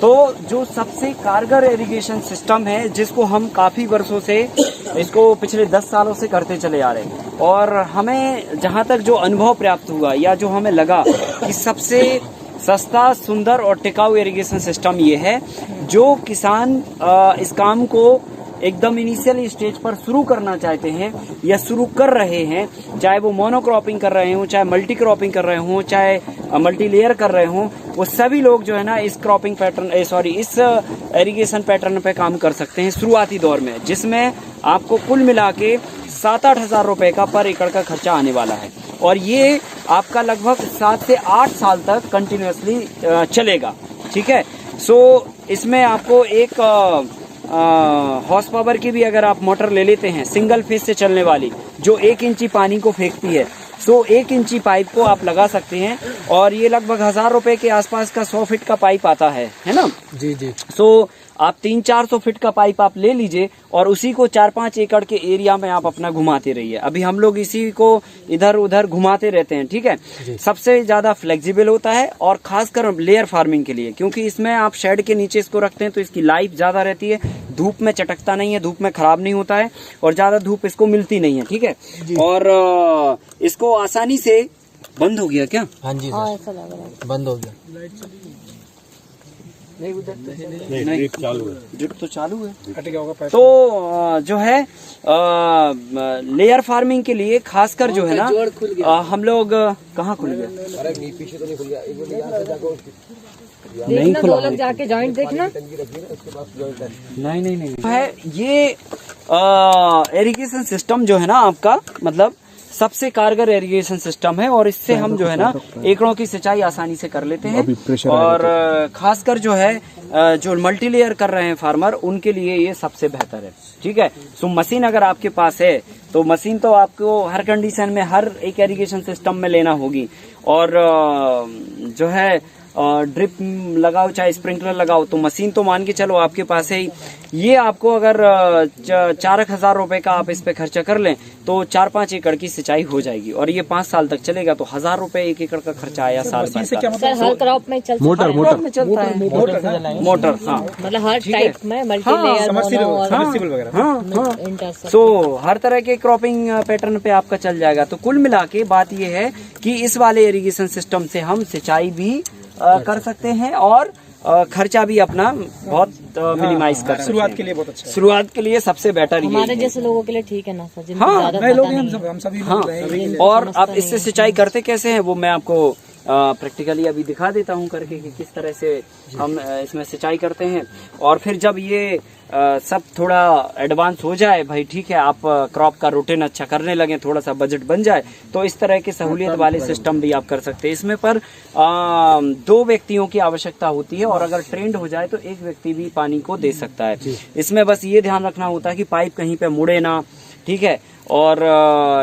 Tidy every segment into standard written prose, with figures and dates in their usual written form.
तो जो सबसे कारगर इरिगेशन सिस्टम है, जिसको हम काफी वर्षों से, इसको पिछले 10 सालों से करते चले आ रहे हैं, और हमें जहां तक जो अनुभव प्राप्त हुआ या जो हमें लगा कि सबसे सस्ता, सुंदर और टिकाऊ इरिगेशन सिस्टम ये है, जो किसान इस काम को एकदम इनिशियल स्टेज पर शुरू करना चाहते हैं या शुरू कर रहे हैं, चाहे वो मोनोक्रॉपिंग कर रहे हों, चाहे मल्टी क्रॉपिंग कर रहे हों, चाहे मल्टी लेयर कर रहे हों, वो सभी लोग जो है ना इस क्रॉपिंग पैटर्न इस इरिगेशन पैटर्न पे काम कर सकते हैं शुरुआती दौर में, जिसमें आपको कुल मिला के 7-8 हज़ार रुपए का पर एकड़ का खर्चा आने वाला है। और ये आपका लगभग 7 से 8 साल तक कंटिन्यूअसली चलेगा। ठीक है। सो इसमें आपको एक हॉर्स पावर की भी अगर आप मोटर ले लेते हैं, सिंगल फेज से चलने वाली, जो 1 इंची पानी को फेंकती है, सो 1 इंची पाइप को आप लगा सकते हैं, और ये लगभग 1000 रुपए के आसपास का 100 फीट का पाइप आता है ना। जी जी। सो आप 300-400 फीट का पाइप आप ले लीजिए और उसी को 4-5 एकड़ के एरिया में आप अपना घुमाते रहिए। अभी हम लोग इसी को इधर उधर घुमाते रहते हैं। ठीक है। सबसे ज्यादा फ्लेक्सिबल होता है, और खासकर लेयर फार्मिंग के लिए, क्योंकि इसमें आप शेड के नीचे इसको रखते हैं तो इसकी लाइफ ज्यादा रहती है, धूप में चटकता नहीं है, धूप में खराब नहीं होता है, और ज्यादा धूप इसको मिलती नहीं है। ठीक है। और इसको आसानी से बंद हो गया क्या? हाँ जी ऐसा लग रहा है बंद हो गया। नहीं ड्रिप चालू है, ड्रिप तो चालू है। कट गया होगा। तो जो है लेयर फार्मिंग के लिए खासकर जो है ना हम लोग कहाँ खुल गया? पीछे तो नहीं खुल गया, नहीं खुला, लोग जाके जॉइंट देखना। नहीं है। ये इरिगेशन सिस्टम जो है ना आपका, मतलब सबसे कारगर इरिगेशन सिस्टम है, और इससे हम जो है ना एकड़ों की सिंचाई आसानी से कर लेते हैं। और खासकर जो है जो मल्टी लेयर कर रहे हैं फार्मर, उनके लिए ये सबसे बेहतर है। ठीक है। सो मशीन अगर आपके पास है तो मशीन तो आपको हर कंडीशन में, हर एक इरिगेशन सिस्टम में लेना होगी। और जो है ड्रिप लगाओ चाहे स्प्रिंकलर लगाओ, तो मशीन तो मान के चलो आपके पास है ही। ये आपको अगर 4 हज़ार रुपए का आप इस पे खर्चा कर लें तो 4-5 एकड़ की सिंचाई हो जाएगी, और ये 5 साल तक चलेगा। तो 1000 रुपए 1 एकड़ का खर्चा आया साल भर का। सर हर क्रॉप में चलता है, मोटर में चलता है, मोटर। हाँ, मतलब हर टाइप में मल्टी लेयर, हाँ। सो हर तरह के क्रॉपिंग पैटर्न पे आपका चल जाएगा। तो कुल मिला के बात ये है कि इस वाले इरिगेशन सिस्टम से हम सिंचाई भी कर सकते हैं, और खर्चा भी अपना बहुत मिनिमाइज कर सकते हैं। शुरुआत के लिए बहुत अच्छा है। शुरुआत के लिए सबसे बेटर ये हमारे जैसे लोगों के लिए ठीक है ना सर। हाँ, हम सभी हाँ। और आप इससे सिंचाई करते कैसे हैं वो मैं आपको प्रैक्टिकली अभी दिखा देता हूँ करके कि किस तरह से हम इसमें सिंचाई करते हैं। और फिर जब ये सब थोड़ा एडवांस हो जाए भाई, ठीक है, आप क्रॉप का रूटीन अच्छा करने लगे, थोड़ा सा बजट बन जाए, तो इस तरह के सहूलियत वाले सिस्टम भी आप कर सकते हैं। इसमें पर 2 व्यक्तियों की आवश्यकता होती है, और अगर ट्रेंड हो जाए तो 1 व्यक्ति भी पानी को दे सकता है। इसमें बस ये ध्यान रखना होता है कि पाइप कहीं पे मुड़े ना। ठीक है। और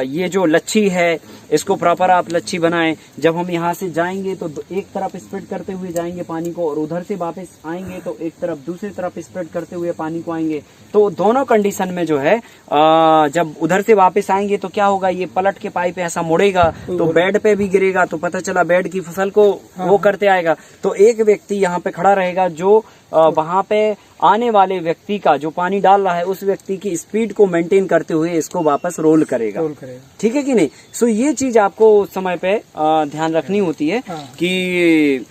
ये जो लच्छी है, इसको प्रॉपर आप लच्छी बनाएं। जब हम यहाँ से जाएंगे तो एक तरफ स्प्रेड करते हुए जाएंगे पानी को, और उधर से वापस आएंगे तो एक तरफ दूसरी तरफ स्प्रेड करते हुए पानी को आएंगे। तो दोनों कंडीशन में जो है जब उधर से वापस आएंगे तो क्या होगा, ये पलट के पाइप ऐसा मुड़ेगा तो बेड पे भी गिरेगा, तो पता चला बेड की फसल को वो करते आएगा। तो एक व्यक्ति यहाँ पे खड़ा रहेगा जो वहां पे आने वाले व्यक्ति का, जो पानी डाल रहा है, उस व्यक्ति की स्पीड को मेंटेन करते हुए इसको वापस रोल करेगा। ठीक है कि नहीं? सो ये चीज आपको उस समय पे ध्यान रखनी होती है कि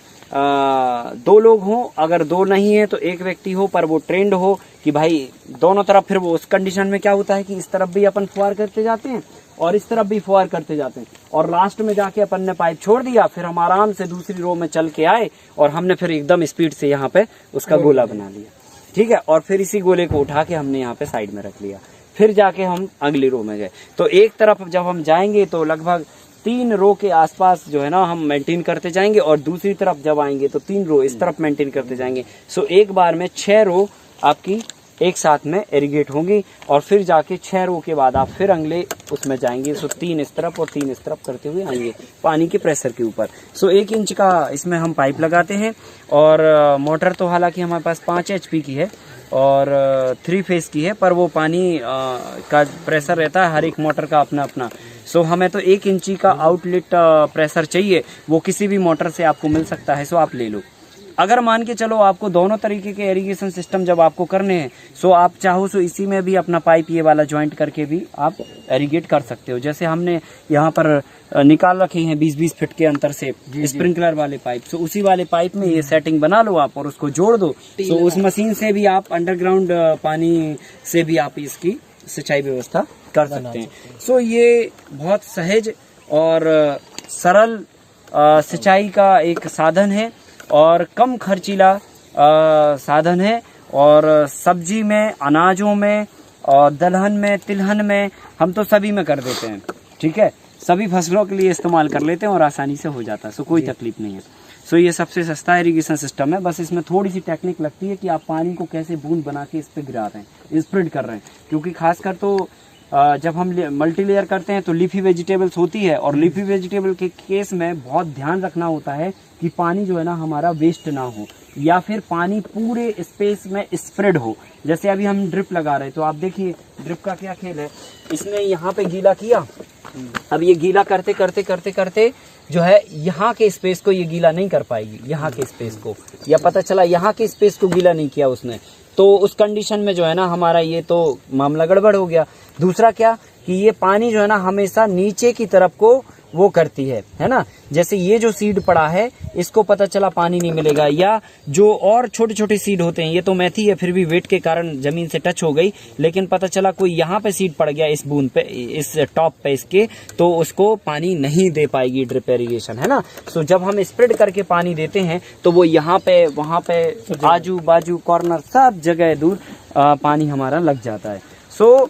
2 लोग हों, अगर 2 नहीं है तो 1 व्यक्ति हो, पर वो ट्रेंड हो कि भाई दोनों तरफ। फिर वो उस कंडीशन में क्या होता है कि इस तरफ भी अपन फुहार करते जाते हैं और इस तरफ भी फुहार करते जाते हैं, और लास्ट में जाके अपन ने पाइप छोड़ दिया, फिर हम आराम से दूसरी रो में चल के आए और हमने फिर एकदम स्पीड से यहाँ पे उसका गोला बना लिया। ठीक है। और फिर इसी गोले को उठा के हमने यहाँ पे साइड में रख लिया, फिर जाके हम अगली रो में गए। तो एक तरफ जब हम जाएंगे तो लगभग 3 रो के आसपास जो है ना हम मेंटेन करते जाएंगे, और दूसरी तरफ जब आएंगे तो 3 रो इस तरफ मेंटेन करते जाएंगे। सो एक बार में 6 रो आपकी एक साथ में इरिगेट होंगी, और फिर जाके 6 रो के बाद आप फिर अगले उसमें जाएंगे। सो 3 इस तरफ और 3 इस तरफ करते हुए आएंगे पानी के प्रेशर के ऊपर। सो 1 इंच का इसमें हम पाइप लगाते हैं, और मोटर तो हालांकि हमारे पास 5 HP की है और 3 फेज की है, पर वो पानी का प्रेशर रहता है हर एक मोटर का अपना अपना। सो हमें तो 1 इंची का आउटलेट प्रेशर चाहिए, वो किसी भी मोटर से आपको मिल सकता है, सो आप ले लो। अगर मान के चलो आपको दोनों तरीके के इरिगेशन सिस्टम जब आपको करने हैं, सो आप चाहो सो इसी में भी अपना पाइप ये वाला ज्वाइंट करके भी आप इरिगेट कर सकते हो। जैसे हमने यहाँ पर निकाल रखे हैं 20-20 फीट के अंतर से स्प्रिंकलर वाले पाइप, सो उसी वाले पाइप में ये सेटिंग बना लो आप और उसको जोड़ दो। सो उस मशीन से भी आप अंडरग्राउंड पानी से भी आप इसकी सिंचाई व्यवस्था कर सकते हैं। सो ये बहुत सहज और सरल सिंचाई का एक साधन है और कम खर्चीला साधन है। और सब्जी में, अनाजों में और दलहन में, तिलहन में, हम तो सभी में कर देते हैं। ठीक है, सभी फसलों के लिए इस्तेमाल कर लेते हैं और आसानी से हो जाता है। सो कोई तकलीफ नहीं है। सो ये सबसे सस्ता इरिगेशन सिस्टम है। बस इसमें थोड़ी सी टेक्निक लगती है कि आप पानी को कैसे बूंद बना के इस पे गिरा रहे हैं, स्प्रेड कर रहे हैं। क्योंकि खासकर तो जब हम मल्टी लेयर करते हैं तो लीफी वेजिटेबल्स होती है और लीफी वेजिटेबल के केस में बहुत ध्यान रखना होता है कि पानी जो है ना हमारा वेस्ट ना हो या फिर पानी पूरे स्पेस में स्प्रेड हो। जैसे अभी हम ड्रिप लगा रहे हैं तो आप देखिए ड्रिप का क्या खेल है, इसने यहाँ पे गीला किया, अब ये गीला करते करते करते करते जो है यहाँ के स्पेस को ये गीला नहीं कर पाएगी, यहाँ के स्पेस को, या पता चला यहाँ के स्पेस को गीला नहीं किया उसने, तो उस कंडीशन में जो है ना हमारा ये तो मामला गड़बड़ हो गया। दूसरा क्या कि ये पानी जो है ना हमेशा नीचे की तरफ को वो करती है ना। जैसे ये जो सीड पड़ा है इसको पता चला पानी नहीं मिलेगा, या जो और छोटे छोटे सीड होते हैं, ये तो मेथी है फिर भी वेट के कारण जमीन से टच हो गई, लेकिन पता चला कोई यहाँ पे सीड पड़ गया इस बूंद पे, इस टॉप पे इसके, तो उसको पानी नहीं दे पाएगी ड्रिप इरिगेशन, है ना। सो जब हम स्प्रेड करके पानी देते हैं तो वो यहाँ पे, वहाँ पे, आजू बाजू, कॉर्नर, सब जगह दूर पानी हमारा लग जाता है। सो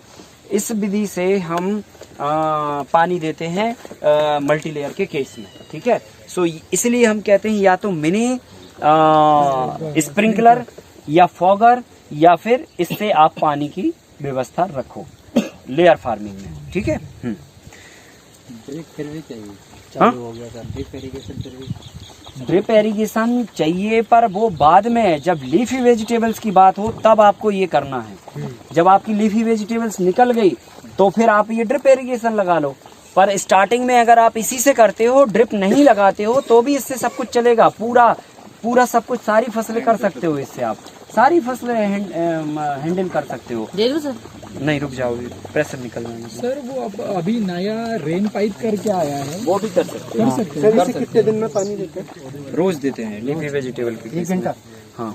इस विधि से हम पानी देते हैं मल्टी लेयर के केस में। ठीक है, सो इसलिए हम कहते हैं या तो मिनी स्प्रिंकलर या फॉगर या फिर इससे आप पानी की व्यवस्था रखो लेयर फार्मिंग में। ठीक है, ड्रिप फिर भी चाहिए, चालू हो गया सर ड्रिप इरिगेशन, फिर भी ड्रिप इरिगेशन चाहिए पर वो बाद में, जब लीफी वेजिटेबल्स की बात हो तब आपको ये करना है। जब आपकी लीफी वेजिटेबल्स निकल गई तो फिर आप ये ड्रिप इरिगेशन लगा लो। पर स्टार्टिंग में अगर आप इसी से करते हो, ड्रिप नहीं लगाते हो, तो भी इससे सब कुछ चलेगा, पूरा सब कुछ, सारी फसलें कर सकते हो इससे, आप सारी फसलें हैंडल कर सकते हो। दे दूं सर? नहीं, रुक जाओ, प्रेशर निकल जाएगा सर। वो अब अभी नया रेन पाइप करके आया है, वो भी कर सकते हैं। सर कितने दिन में पानी देते हैं? रोज देते हैं लीफी वेजिटेबल के 1 घंटा। हाँ,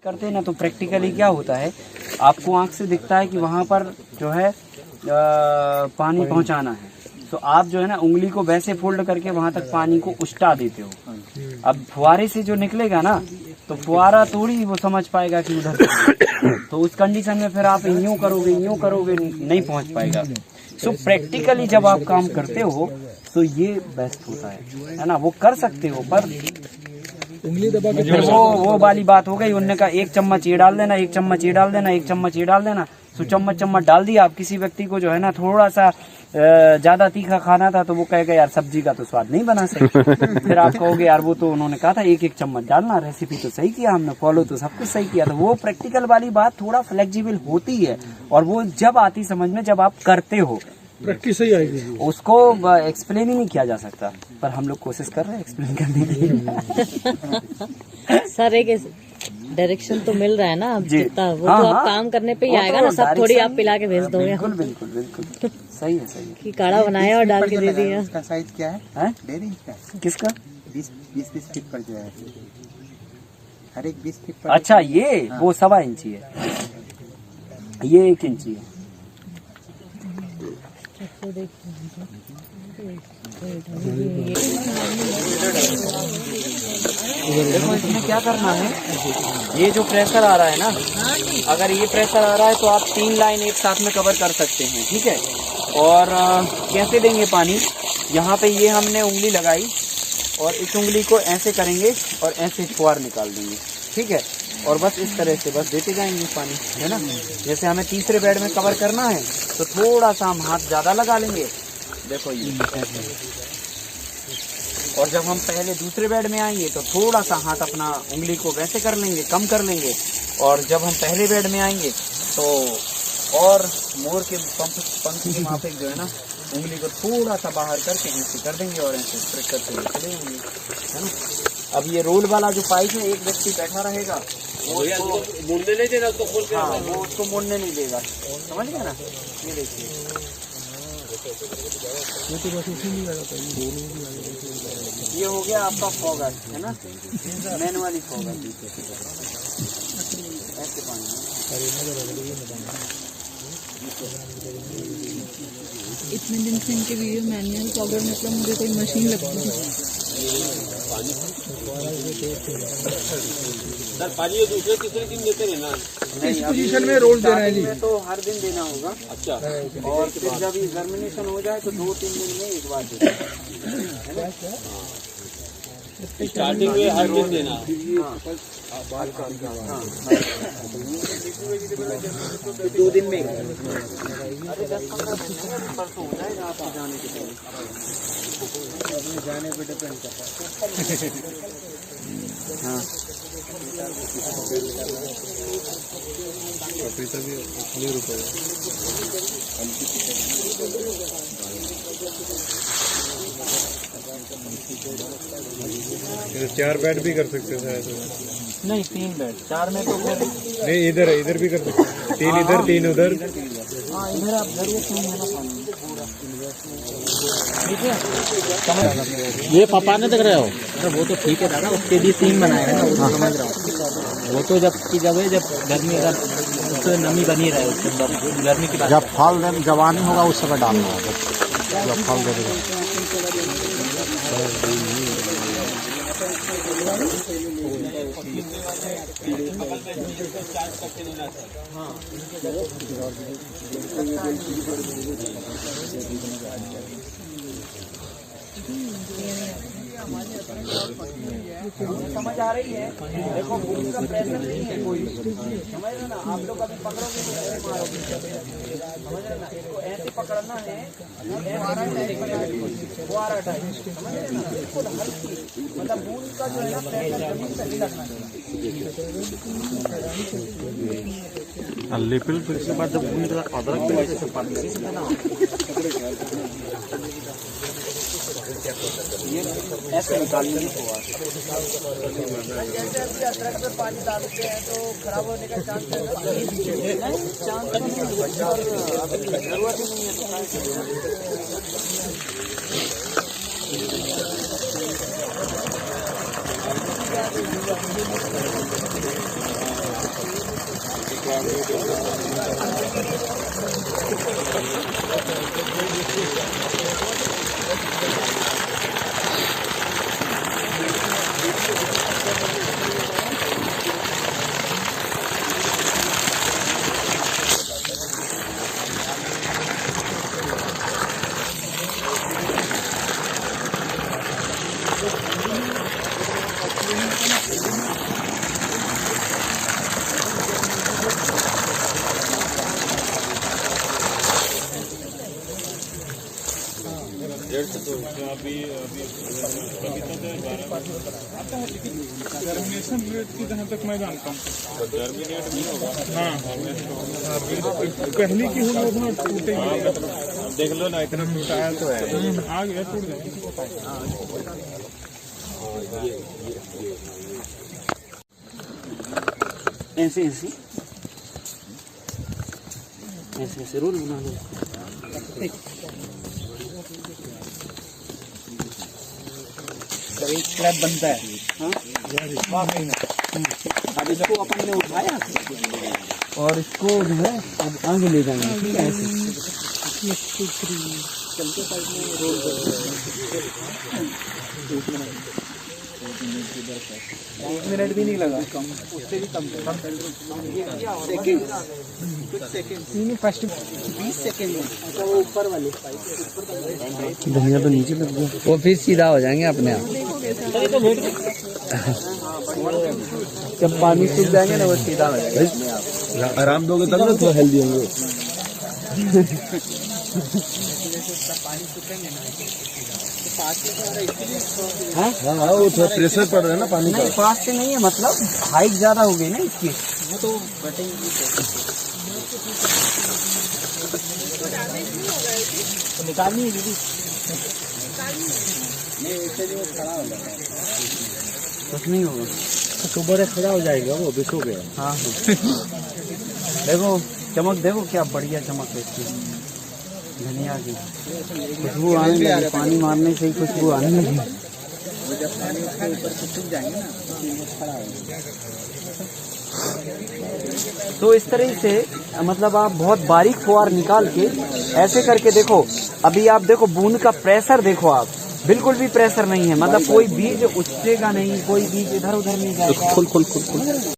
करते हैं ना तो प्रैक्टिकली क्या होता है, आपको आंख से दिखता है कि वहाँ पर जो है पानी पहुँचाना है, तो आप जो है ना उंगली को वैसे फोल्ड करके वहाँ तक पानी को उष्टा देते हो। अब फुहारे से जो निकलेगा ना तो फुहारा थोड़ी वो समझ पाएगा कि उधर तो उस कंडीशन में फिर आप यूं करोगे नहीं पहुँच पाएगा। सो प्रैक्टिकली जब आप काम करते हो तो ये बेस्ट होता है ना। वो कर सकते हो पर उंगली दबा के फिर वो वाली बात हो गई, उनने कहा 1 चम्मच ये डाल देना, 1 चम्मच ये डाल देना, 1 चम्मच ये डाल देना। तो चम्मच डाल दिया। आप किसी व्यक्ति को जो है ना थोड़ा सा ज्यादा तीखा खाना था तो वो कहेगा यार सब्जी का तो स्वाद नहीं बना सके। फिर आप कहोगे यार वो तो उन्होंने कहा था 1-1 चम्मच डालना, रेसिपी तो सही किया हमने, फॉलो तो सब कुछ सही किया। तो वो प्रैक्टिकल वाली बात थोड़ा फ्लेक्सिबल होती है और वो जब आती समझ में जब आप करते हो, प्रैक्टिस ही आएगी, उसको एक्सप्लेन ही नहीं किया जा सकता, पर हम लोग कोशिश कर रहे हैं एक्सप्लेन करने की। सर एक डायरेक्शन तो मिल रहा है ना, अब जितना वो हाँ, तो हाँ, आप काम करने पे ही वो आएगा तो ना, सब थोड़ी आप पिला के भेज दोगे। बिल्कुल बिल्कुल बिल्कुल सही है कि काढ़ा बनाया और डाल के दे दिया। इसका साइज क्या है? 1.5 इंच का। किसका? 20 फीट पर जो है, हर एक 20 फीट पर। अच्छा, ये वो 1.25 इंची है, ये 1 इंची है। देखो इसमें क्या करना है, ये जो प्रेशर आ रहा है ना, अगर ये प्रेशर आ रहा है तो आप 3 लाइन एक साथ में कवर कर सकते हैं। ठीक है, और कैसे देंगे पानी, यहाँ पे ये हमने उंगली लगाई और इस उंगली को ऐसे करेंगे और ऐसे फुहार निकाल देंगे। ठीक है, और बस इस तरह से बस देते जाएंगे पानी, है ना। जैसे हमें तीसरे बेड में कवर करना है तो थोड़ा सा हम हाथ ज्यादा लगा लेंगे, देखो ये, और जब हम पहले दूसरे बेड में आएंगे तो थोड़ा सा हाथ अपना उंगली को वैसे कर लेंगे, कम कर लेंगे, और जब हम पहले बेड में आएंगे तो और मोर के पंख के माफिक जो है ना उंगली को थोड़ा सा बाहर करके ऐसे कर देंगे और ऐसे स्प्रेड करते हुए चले जाएंगे, है ना। अब ये रोल वाला जो पाइप है, एक व्यक्ति बैठा रहेगा, वो मुड़ने नहीं देना उसको खोल के। हाँ, वो उसको मुड़ने नहीं देगा, समझ गया ना। ये देखिए, ये हो गया आपका फॉगर, है ना, मैनुअली फॉगर। ऐसे पानी इतने दिन से इनके वीडियो मैनुअल फॉगर मतलब मुझे कोई मशीन लगती थी। सर पानी दूसरे तीसरे दिन देते रहना। इस पोजीशन में रोल देना है जी, तो हर दिन देना होगा। अच्छा, और फिर जब ये जर्मिनेशन हो जाए तो 2-3 दिन में एक बार देना, स्टार्टिंग में हर दिन देना। हाँ, 2 दिन में। अरे 10-15 दिन में परसों हो जाएगा आपके जाने के पहले। जाने पे डिपेंड करता है। हाँ, चार बेड भी कर सकते हैं शायद। नहीं 3 बेड, 4 में तो फिर नहीं, इधर भी कर सकते हैं, 3 इधर 3 उधर। हाँ, इधर आप जरूरत नहीं है ना पानी पूरा, ठीक है। ये पापा ने देख रहे हो? अरे वो तो ठीक है दादा, उसके लिए सीन बनाया है ना, वो तो समझ रहा हूँ। वो तो जब की जब गर्मी अगर उससे नमी बनी रहे उसके अंदर, गर्मी की जब फल जवानी होगा उस समय डालना है, जब फल देगा। समझ आ रही है। देखो भूमि का प्रेशर नहीं है कोई, समझ रहे ना। आप लोग अभी पकड़ोगे तो ऐसे मारोगे, समझ रहे ना। इसको ऐसे पकड़ना है, फुहारा टाइप, समझ रहे ना। बिल्कुल हल्की, मतलब भूमि का जो है ना प्रेशर जमीन पे नहीं लगना चाहिए। लिपिल फिर उसके बाद जब भूमि का अदरक भी जैसे पानी ये ऐसे निकालने की फुहार। जैसे अभी अदरक में पानी डालते हैं तो खराब होने का चांस है, नहीं चांस नहीं है, अभी जरूरत ही नहीं जर्मिनेशन रेट की जहाँ तक मैं जानता हूँ, जर्मिनेट नहीं होगा। हाँ, पहली की हुई उतना टूटेगी। देख लो ना, इतना टूटा है तो है, आ गया टूट जाएगा। ऐसे ऐसे ऐसे ऐसे रोल बना लो। एक स्लैब बनता है। हाँ? अब इसको अपन ने उठाया और इसको जो है अब आगे ले जाएंगे, ठीक है। ऐसे चलते साइड में रोल कर 1 मिनट भी नहीं लगा, कम उससे भी कम सेकेंड फर्स्ट 20 सेकेंड में। अच्छा वो ऊपर वाले धनिया तो नीचे लग गया, वो फिर सीधा हो जाएंगे अपने आप। जब पानी सूख जाएंगे ना वो सीधा हो जाएगा। आराम दोगे तब ना थोड़ा हेल्दी होंगे। पानी सूखेंगे ना हाँ, वो थोड़ा प्रेशर पड़ रहा है ना पानी का। नहीं, पास से नहीं है, मतलब हाइट ज्यादा हो गई ना इसकी, वो तो बटेंगी। तो निकालनी है दीदी। कुछ नहीं होगा, सुबह खड़ा हो जाएगा वो, बिछो गया। हाँ देखो चमक, देखो क्या बढ़िया चमक है इसकी, धनिया की खुशबू आने लगी, पानी मारने से ही खुशबू आने लगी। जब पानी उसके ऊपर से सूख जाएंगे ना खड़ा हो। तो इस तरह से मतलब आप बहुत बारीक फुहार निकाल के ऐसे करके देखो। अभी आप देखो बूंद का प्रेशर देखो, आप बिल्कुल भी प्रेशर नहीं है, मतलब कोई बीज उछलेगा नहीं, कोई बीज इधर उधर नहीं जाएगा। खुल खुल खुल खुल